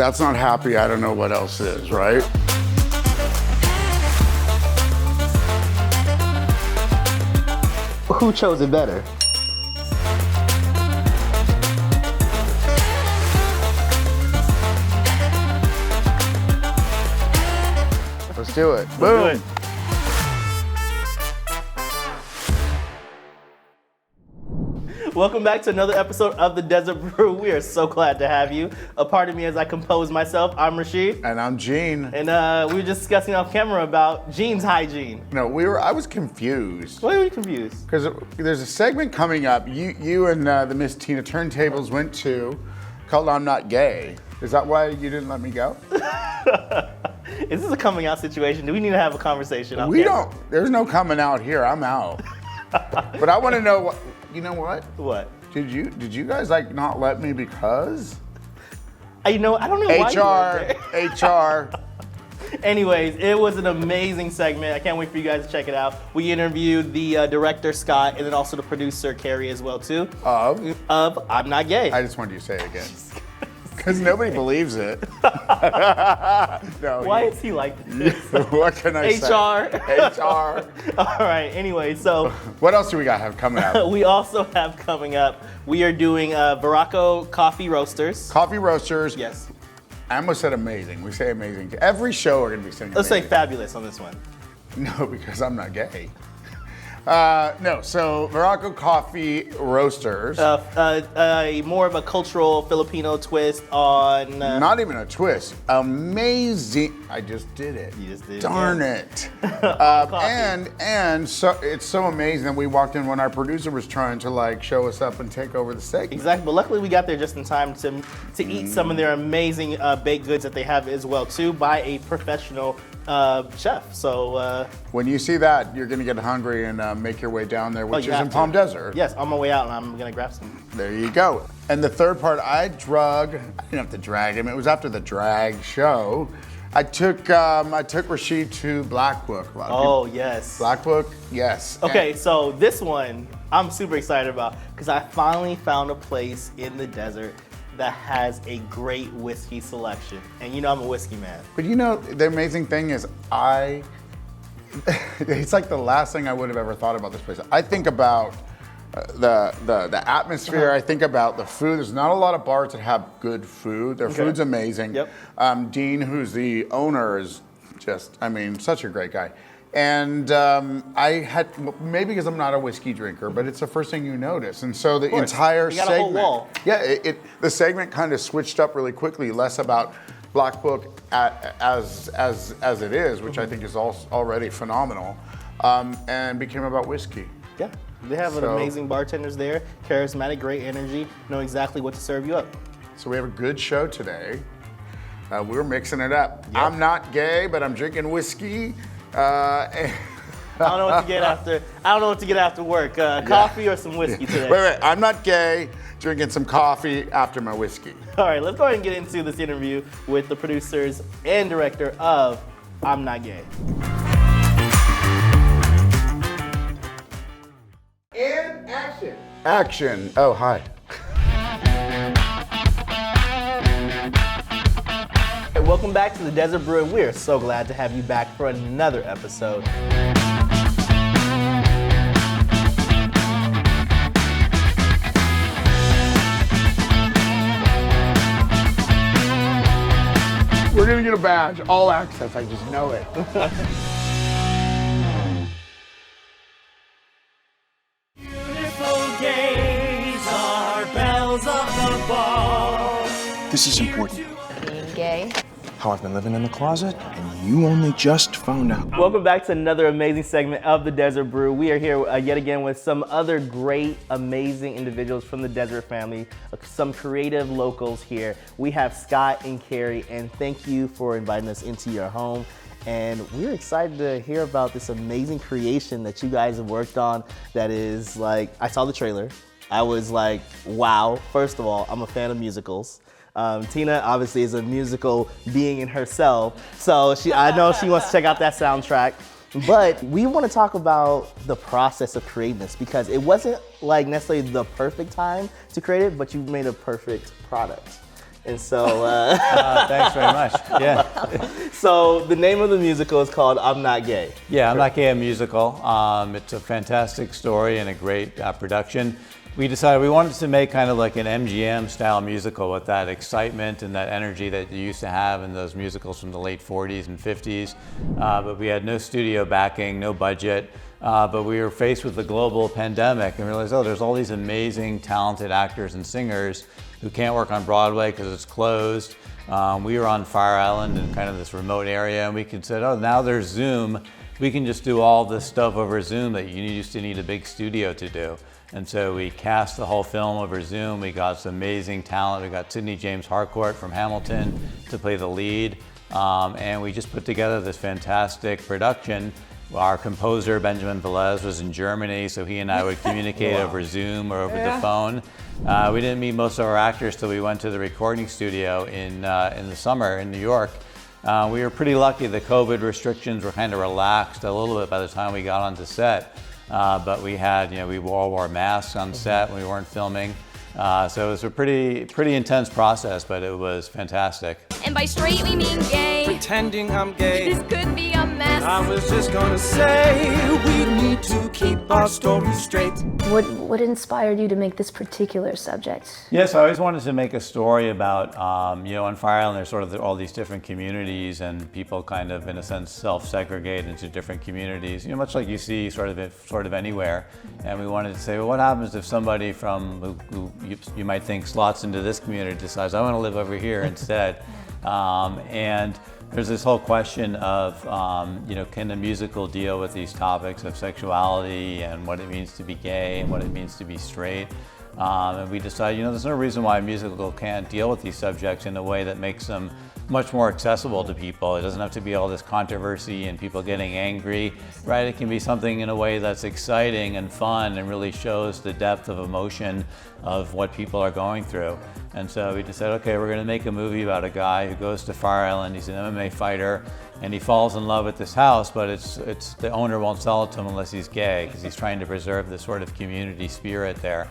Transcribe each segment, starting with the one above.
that's not happy, I don't know what else is, right? Who chose it better? Let's do it. Let's Boom. do it. Welcome back to another episode of the Desert Brew. We are so glad to have you. A part of me as I compose myself. I'm Rashid. And I'm Gene. And we were just discussing off camera about Gene's hygiene. No, I was confused. Why were you confused? Because there's a segment coming up you and the Miss Tina Turntables went to called I'm Not Gay. Is that why you didn't let me go? Is this a coming out situation? Do we need to have a conversation off We camera? don't. There's no coming out here. I'm out. But I want to know what. You know what? What? Did you guys like not let me because? I don't know why you were there. HR. Anyways, it was an amazing segment. I can't wait for you guys to check it out. We interviewed the director, Scott, and then also the producer, Carrie, as well, too. Of I'm Not Gay. I just wanted you to say it again. Because nobody believes it. No, Why is he like this? What can I say? HR. All right, anyway, so. What else do we got coming up? We also have coming up, we are doing Varraco coffee roasters. Coffee roasters. Yes. I almost said amazing. We say amazing. Every show we're going to be saying Let's say amazing. fabulous on this one. No, because I'm not gay. No, so Varraco coffee roasters. More of a cultural Filipino twist on... Not even a twist. Amazing. I just did it. You just did it. Darn it. And so it's so amazing that we walked in when our producer was trying to like show us up and take over the segment. Exactly, but luckily we got there just in time to eat some of their amazing baked goods that they have as well too by a professional chef. So when you see that, you're gonna get hungry and make your way down there, which is in Palm Desert. Yes, on my way out, and I'm gonna grab some. There you go. And the third part, I didn't have to drag him. It was after the drag show. I took Rashid to Blackbook. Yes. Blackbook, yes. Okay, so this one I'm super excited about because I finally found a place in the desert that has a great whiskey selection. And you know I'm a whiskey man. But you know, the amazing thing is it's like the last thing I would have ever thought about this place. I think about the atmosphere, I think about the food. There's not a lot of bars that have good food. Their food's amazing. Yep. Dean, who's the owner, is just, such a great guy. And I had, maybe because I'm not a whiskey drinker, but it's the first thing you notice. And so the entire you got segment, a whole wall. Yeah, the segment kind of switched up really quickly, less about Blackbook as it is, which I think is already phenomenal, and became about whiskey. Yeah, they have amazing bartenders there, charismatic, great energy, know exactly what to serve you up. So we have a good show today. We're mixing it up. Yep. I'm not gay, but I'm drinking whiskey. I don't know what to get after. I don't know what to get after work. Coffee or some whiskey today. Wait. I'm not gay. Drinking some coffee after my whiskey. All right, let's go ahead and get into this interview with the producers and director of I'm Not Gay. And action. Action. Oh, hi. Welcome back to the Desert Brew, and we're so glad to have you back for another episode. We're gonna get a badge, all access, I just know it. Beautiful gays are bells of the ball. This is important. Being gay. How I've been living in the closet, and you only just found out. Welcome back to another amazing segment of the Desert Brew. We are here yet again with some other great, amazing individuals from the Desert family, some creative locals here. We have Scott and Carrie, and thank you for inviting us into your home. And we're excited to hear about this amazing creation that you guys have worked on that is like, I saw the trailer. I was like, wow. First of all, I'm a fan of musicals. Tina obviously is a musical being in herself, so I know she wants to check out that soundtrack. But we want to talk about the process of creating this because it wasn't like necessarily the perfect time to create it, but you made a perfect product. And so, Thanks very much. Yeah. so the name of the musical is called I'm Not Gay. Yeah, I'm Not Gay, a musical. It's a fantastic story and a great production. We decided we wanted to make kind of like an MGM style musical with that excitement and that energy that you used to have in those musicals from the late 40s and 50s. But we had no studio backing, no budget. But we were faced with the global pandemic and realized, oh, there's all these amazing, talented actors and singers who can't work on Broadway because it's closed. We were on Fire Island in kind of this remote area, and we could say, oh, now there's Zoom. We can just do all this stuff over Zoom that you used to need a big studio to do. And so we cast the whole film over Zoom. We got some amazing talent. We got Sidney James Harcourt from Hamilton to play the lead. And we just put together this fantastic production. Our composer, Benjamin Velez, was in Germany, so he and I would communicate over Zoom or over the phone. We didn't meet most of our actors till we went to the recording studio in the summer in New York. We were pretty lucky. The COVID restrictions were kind of relaxed a little bit by the time we got onto set. But we had, we all wore masks on set when we weren't filming. So it was a pretty intense process, but it was fantastic. And by straight we mean gay. Pretending I'm gay. This could be a mess. I was just gonna say we need to keep our story straight. What inspired you to make this particular subject? Yes, I always wanted to make a story about, on Fire Island there's sort of all these different communities and people kind of, in a sense, self-segregate into different communities, much like you see sort of anywhere. And we wanted to say, well, what happens if somebody from who you might think slots into this community decides, I want to live over here instead. And there's this whole question of, can the musical deal with these topics of sexuality and what it means to be gay and what it means to be straight? And we decided, there's no reason why a musical can't deal with these subjects in a way that makes them much more accessible to people. It doesn't have to be all this controversy and people getting angry, right? It can be something in a way that's exciting and fun and really shows the depth of emotion of what people are going through. And so we decided, okay, we're gonna make a movie about a guy who goes to Fire Island, he's an MMA fighter, and he falls in love with this house, but it's the owner won't sell it to him unless he's gay, because he's trying to preserve this sort of community spirit there.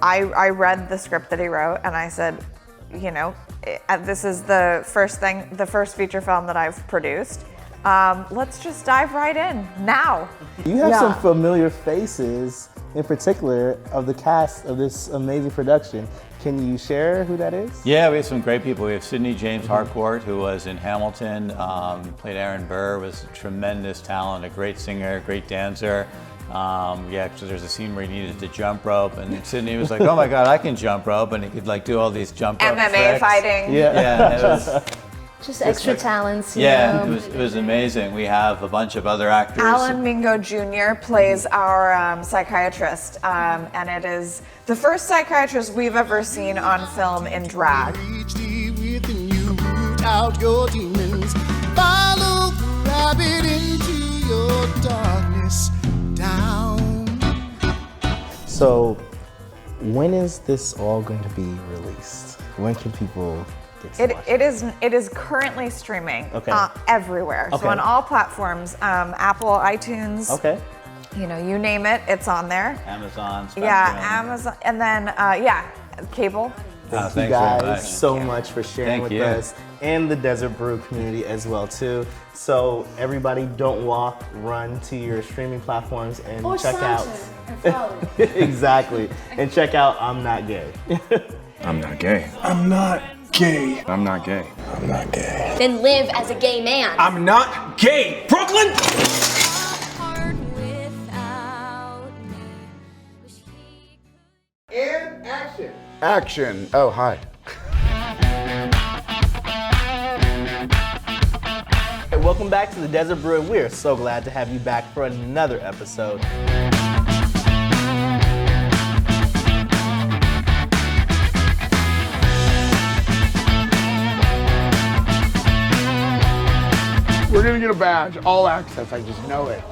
I read the script that he wrote and I said, this is the first feature film that I've produced. Let's just dive right in now. You have some familiar faces, in particular, of the cast of this amazing production. Can you share who that is? Yeah, we have some great people. We have Sidney James Harcourt, who was in Hamilton, played Aaron Burr, was a tremendous talent, a great singer, great dancer. So there's a scene where he needed to jump rope, and Sidney was like, "Oh my God, I can jump rope!" And he could do all these jump rope MMA tricks. fighting. Yeah, it was. Just extra talents. Yeah, it was amazing. We have a bunch of other actors. Alan Mingo Jr. plays our psychiatrist, and it is the first psychiatrist we've ever seen on film in drag. Reach deep within you, root out your demons, follow the rabbit into your darkness down. So, when is this all going to be released? When can people get to watch it? It is currently streaming everywhere. Okay. So on all platforms, Apple, iTunes. Okay. You name it, it's on there. Amazon, Spectrum. Yeah, Amazon, and then cable. Thank thanks you guys very much. so much for sharing with us and the Desert Brew community as well too. So everybody, don't walk, run to your streaming platforms and check out. Exactly, and check out I'm Not Gay. I'm not gay. I'm not gay. I'm not gay. I'm not gay. Then live as a gay man. I'm not gay, Brooklyn! And action. Action. Oh, hi. Hey, welcome back to the Desert Brew, and we are so glad to have you back for another episode. We're gonna get a badge, all access, I just know it.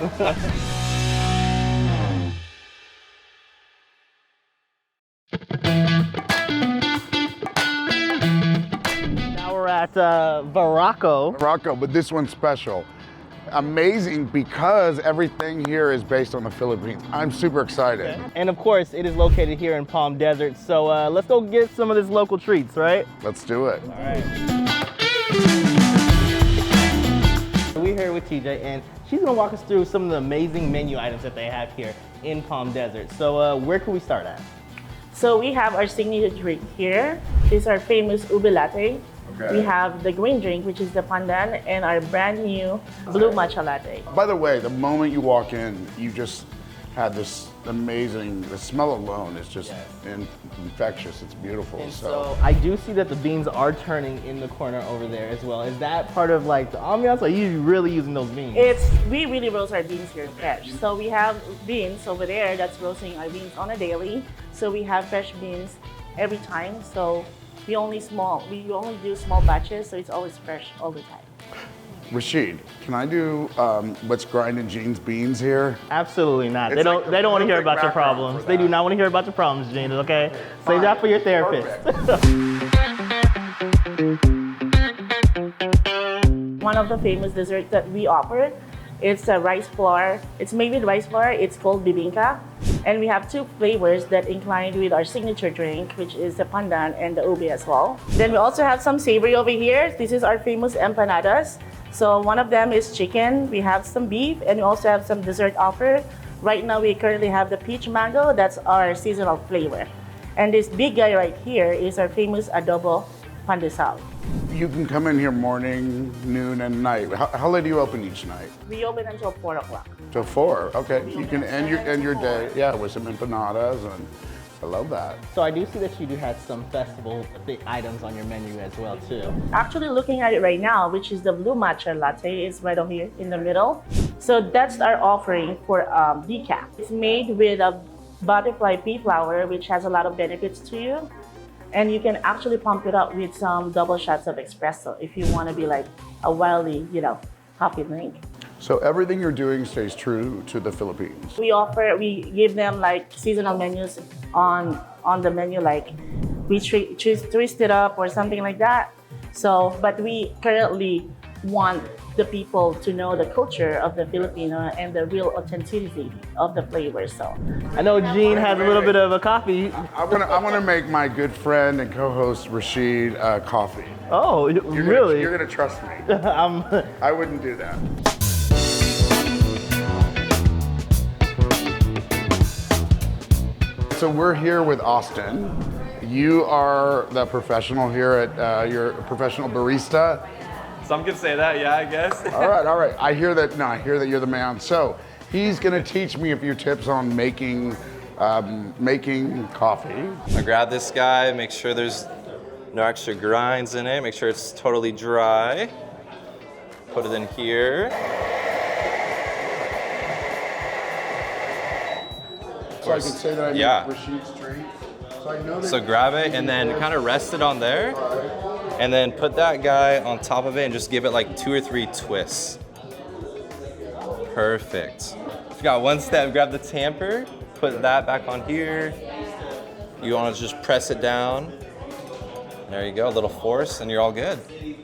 Now we're at Varraco. Varraco, but this one's special. amazing because everything here is based on the Philippines. I'm super excited. And of course, it is located here in Palm Desert. So let's go get some of this local treats, right? Let's do it. All right. We're here with TJ, and she's gonna walk us through some of the amazing menu items that they have here in Palm Desert. So where can we start at? So we have our signature drink here. This is our famous ube latte. Okay. We have the green drink, which is the pandan, and our brand new blue matcha latte. By the way, the moment you walk in, you just had this amazing, the smell alone is just infectious. It's beautiful. And so I do see that the beans are turning in the corner over there as well. Is that part of like the ambiance, or are you really using those beans? We really roast our beans here fresh. So we have beans over there that's roasting our beans on a daily. So we have fresh beans every time. So we only do small batches, so it's always fresh all the time. Rashid, can I do what's grinding Jean's beans here? Absolutely not. It's They don't want to hear about your perfect wrapper problems. for They do that. not want to hear about your problems, Jean, okay? Save that for your therapist. One of the famous desserts that we offer, it's a rice flour. It's made with rice flour. It's called bibingka. And we have two flavors that incline with our signature drink, which is the pandan and the ube as well. Then we also have some savory over here. This is our famous empanadas. So one of them is chicken. We have some beef, and we also have some dessert offer. Right now, we currently have the peach mango. That's our seasonal flavor. And this big guy right here is our famous adobo pandesal. You can come in here morning, noon, and night. How late do you open each night? We open until 4 o'clock. Till 4. Okay. You can end your day, with some empanadas, and I love that. So I do see that you do have some festival items on your menu as well too. Actually looking at it right now, which is the blue matcha latte, is right over here in the middle. So that's our offering for decaf. It's made with a butterfly pea flower, which has a lot of benefits to you. And you can actually pump it up with some double shots of espresso if you want to be like a wildly, coffee drink. So everything you're doing stays true to the Philippines. We give them like seasonal menus on the menu, like we twist it up or something like that. So, but we currently want the people to know the culture of the Filipino and the real authenticity of the flavors. So, I know Jean has a little bit of a coffee. I want to make my good friend and co-host Rashid coffee. Oh, really? You're gonna trust me. I wouldn't do that. So we're here with Austin. You are the professional here at you're a professional barista. Some could say that, yeah, I guess. All right. I hear that you're the man. So he's gonna teach me a few tips on making coffee. I grab this guy, make sure there's no extra grinds in it, make sure it's totally dry. Put it in here. So I can say that I made Rashid's drink. So I know that. So grab it and then kind of rest it on there. And then put that guy on top of it and just give it like 2 or 3 twists. Perfect. If you got one step, grab the tamper, put that back on here. You want to just press it down. There you go, a little force and you're all good.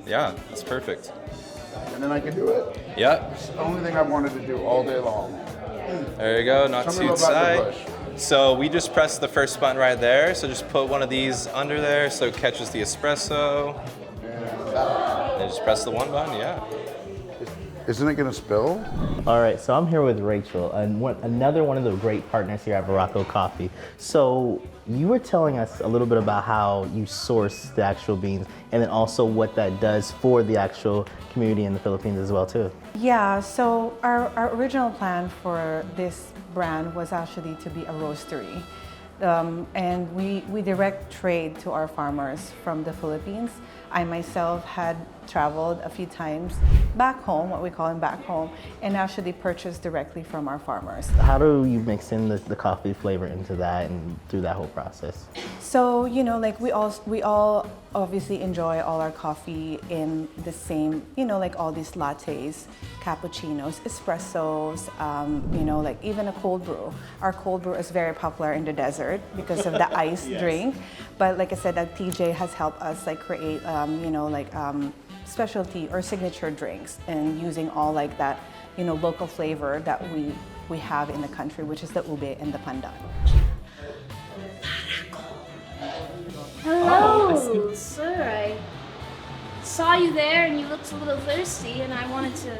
Yeah, that's perfect. And then I can do it. Yep. It's the only thing I've wanted to do all day long. There you go, not too tight. So we just pressed the first button right there. So just put one of these under there so it catches the espresso. And just press the one button, yeah. Isn't it gonna spill? All right, so I'm here with Rachel, and another one of the great partners here at Varraco Coffee. So you were telling us a little bit about how you source the actual beans, and then also what that does for the actual community in the Philippines as well too. Yeah, so our original plan for this brand was actually to be a roastery. And we direct trade to our farmers from the Philippines. I myself had traveled a few times back home, what we call them back home, and actually purchased directly from our farmers. How do you mix in the coffee flavor into that and through that whole process? So, like we all obviously enjoy all our coffee in the same, like all these lattes, cappuccinos, espressos, like even a cold brew. Our cold brew is very popular in the desert because of the ice drink. But like I said, TJ has helped us like create, specialty or signature drinks and using all like that, local flavor that we have in the country, which is the ube and the pandan. Hello, sir. I saw you there and you looked a little thirsty, and I wanted to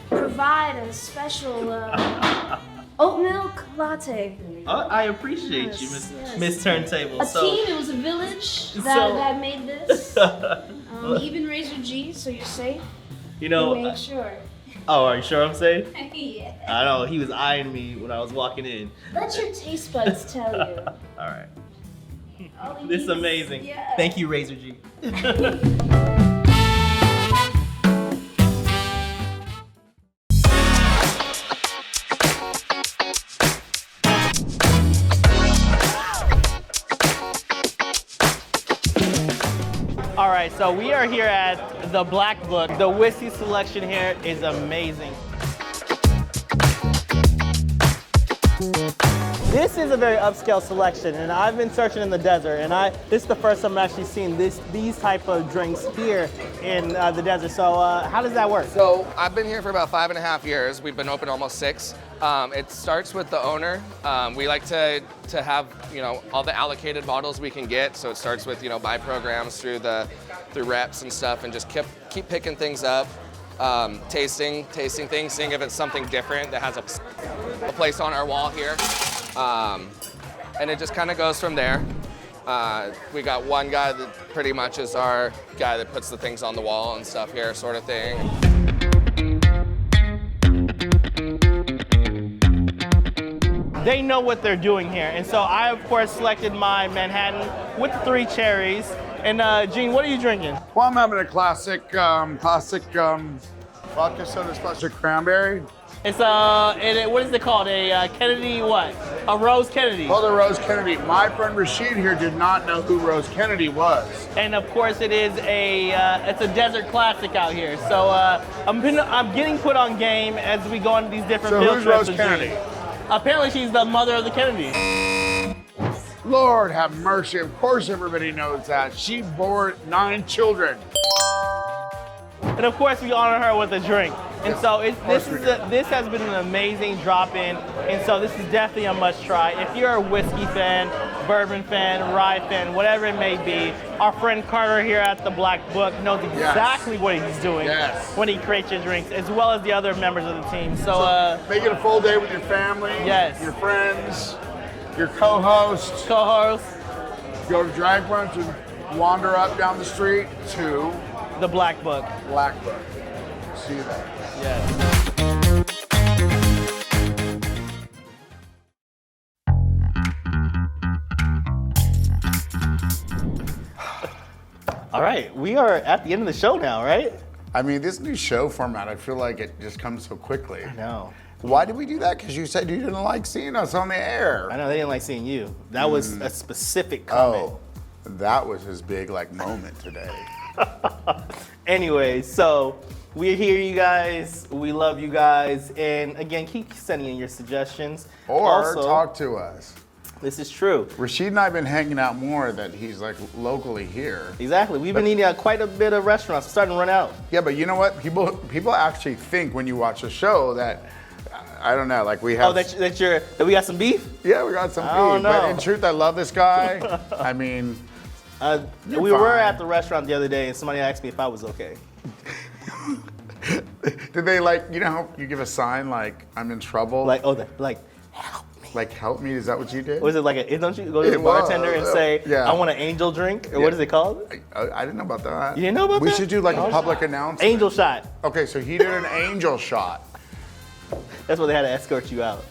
provide a special oat milk latte. I appreciate you, Miss Turntable. A team, it was a village that made this. Even Razor G, so you're safe. You know. Make sure. Oh, are you sure I'm safe? Yeah. I know, he was eyeing me when I was walking in. Let your taste buds tell you. All right. All you This is need amazing. yeah. Thank you, Razor G. All right, so we are here at the Blackbook. The whiskey selection here is amazing. This is a very upscale selection, and I've been searching in the desert, and this is the first time I'm actually seeing these type of drinks here in the desert. So how does that work? So I've been here for about 5.5 years. We've been open almost 6. It starts with the owner. We like to have all the allocated bottles we can get. So it starts with buy programs through reps and stuff, and just keep picking things up. Tasting things, seeing if it's something different that has a place on our wall here. And it just kind of goes from there. We got one guy that pretty much is our guy that puts the things on the wall and stuff here, sort of thing. They know what they're doing here, and so I, of course, selected my Manhattan with 3 cherries. And Gene, what are you drinking? Well, I'm having a classic vodka soda special cranberry. It's what is it called? A Kennedy what? A Rose Kennedy. Called a Rose Kennedy. My friend Rashid here did not know who Rose Kennedy was. And of course, it is it's a desert classic out here. So I'm getting put on game as we go on these different So field who's trips. Rose Kennedy? Apparently, she's the mother of the Kennedys. Lord have mercy. Of course, everybody knows that. She bore 9 children. And of course, we honor her with a drink. And so this has been an amazing drop-in. And so this is definitely a must-try. If you're a whiskey fan, bourbon fan, rye fan, whatever it may be, our friend Carter here at the Blackbook knows exactly what he's doing when he creates your drinks, as well as the other members of the team. So make it a full day with your family, your friends, your co-hosts. Go to Drag Brunch and wander up down the street to the Blackbook. Blackbook. See you there. Yes. All right, we are at the end of the show now, right? I mean, this new show format, I feel like it just comes so quickly. I know. Why did we do that? Because you said you didn't like seeing us on the air. I know, they didn't like seeing you. That was a specific comment. Oh, that was his big moment today. Anyway, so we're here, you guys. We love you guys. And again, keep sending in your suggestions. Or also, talk to us. This is true. Rashid and I have been hanging out more that he's locally here. Exactly. We've been eating at quite a bit of restaurants. We're starting to run out. Yeah, but you know what? People actually think when you watch the show that, I don't know, we have... Oh, that we got some beef? Yeah, we got some beef. Oh, no. But in truth, I love this guy. I mean... we were at the restaurant the other day and somebody asked me if I was okay. Did they how you give a sign I'm in trouble? Help me. Help me? Is that what you did? Was it don't you go to the bartender and say, I want an angel drink? Or what is it called? I didn't know about that. You didn't know about that? We should do a public announcement. Angel shot. Okay, so he did an angel shot. That's why they had to escort you out.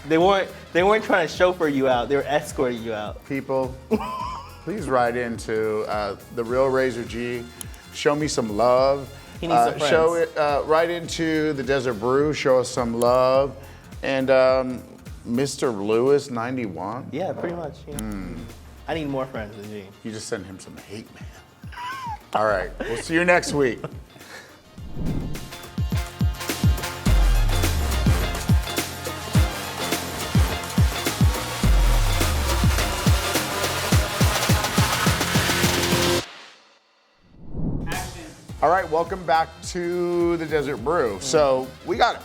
They weren't trying to chauffeur you out. They were escorting you out. People, please write into the Real Razor G. Show me some love. He needs some friends. Write into the Desert Brew. Show us some love. And Mr. Lewis 91. Yeah, pretty much. Yeah. I need more friends than Gene. You just send him some hate, man. All right, we'll see you next week. All right, welcome back to the Desert Brew. So we got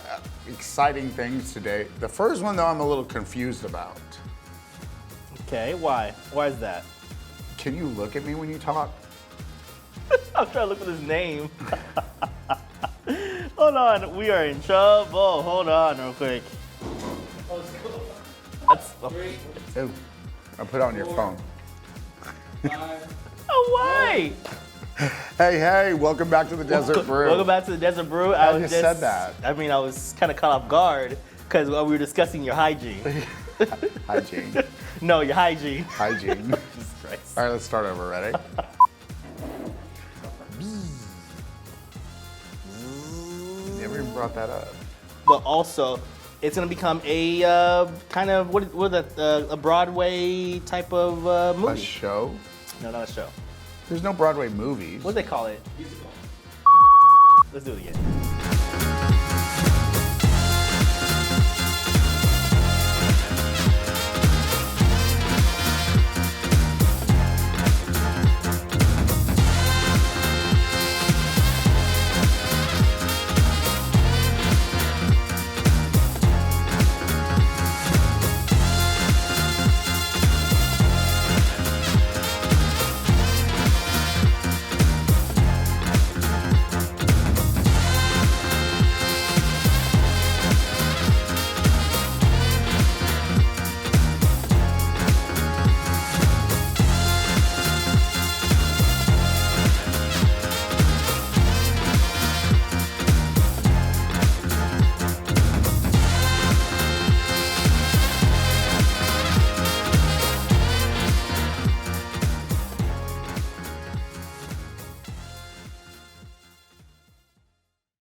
exciting things today. The first one, though, I'm a little confused about. Okay, why? Why is that? Can you look at me when you talk? I'm trying to look for his name. Hold on, we are in trouble. Hold on real quick. That's, Ew. I'll put it on your phone. oh, why? Hey, welcome back to the Desert Brew. Welcome back to the Desert Brew. I just said that. I mean, I was kind of caught off guard because we were discussing your hygiene. Hygiene. No, your hygiene. Hygiene. Jesus Christ. All right, let's start over. Ready? Never even brought that up. But also, it's gonna become a kind of what is that? A Broadway type of movie. A show? No, not a show. There's no Broadway movies. What do they call it? Musical. Let's do it again.